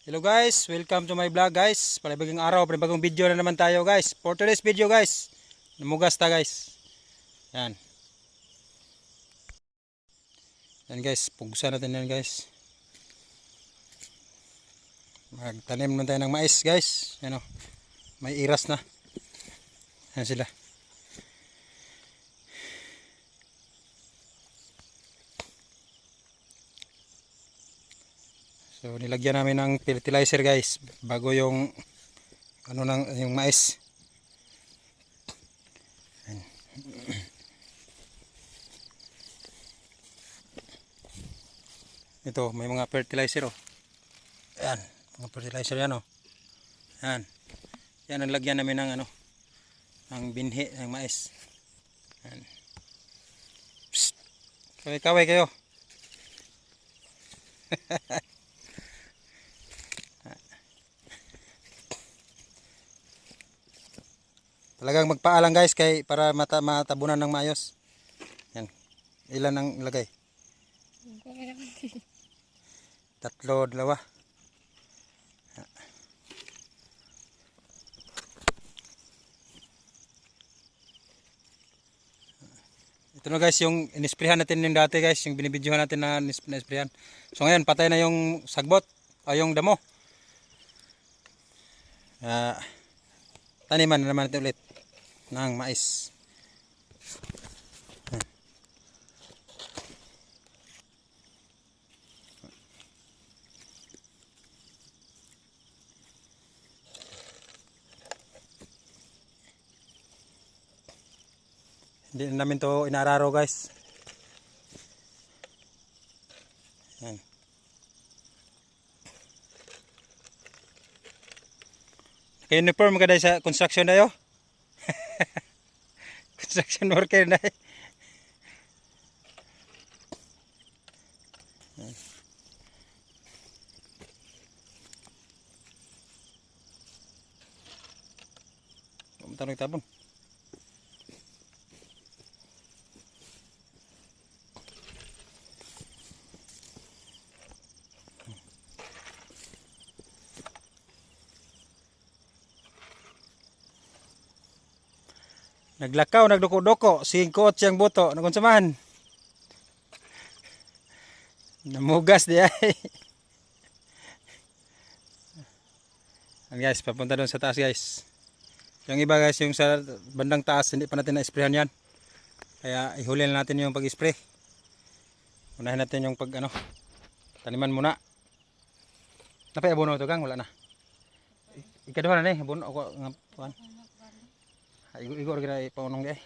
Hello guys, welcome to my vlog guys. Panibagong araw, panibagong video na naman tayo guys. For today's video guys, namugas ta guys. Yan. Yan guys, pugsan natin yan guys. Magtanim na tayo ng mais guys. Yan o, may iras na. Yan sila. So nilagyan namin ng fertilizer guys bago yung yung mais. Ayan. Ito may mga fertilizer oh. Ayan, mga fertilizer yan oh. Ayan. Yan ang lagyan namin ng ng binhi ng mais. Ayan. Psst. Kaway-kaway kayo. Talagang magpaalang guys kay para matabunan ng maayos. Yan. Ilan ang ilagay? 3, 2. Ito na guys yung inisprehan natin yung dati guys, yung binibidyohan natin na inisprehan. So ngayon patay na yung sagbot o yung damo. Taniman na naman natin ulit ng mais. Hindi na namin to inararo guys. Yan. Naka-uniform ka dahil sa construction na yun. Construction worker na eh. Tanong tabon. Naglakaw, nagduko-duko, 5 siyang buto, nakunsamahan. Namugas di ay. Guys, papunta doon sa taas guys. Yung iba guys, yung sa bandang taas, hindi pa natin na-sprayhan yan. Kaya ihuli na natin yung pag-spray. Unahin natin yung taniman muna. Napay abono ito gang, wala na. Ikaduha na abono ako nga puan. Igor gira paunong di ay.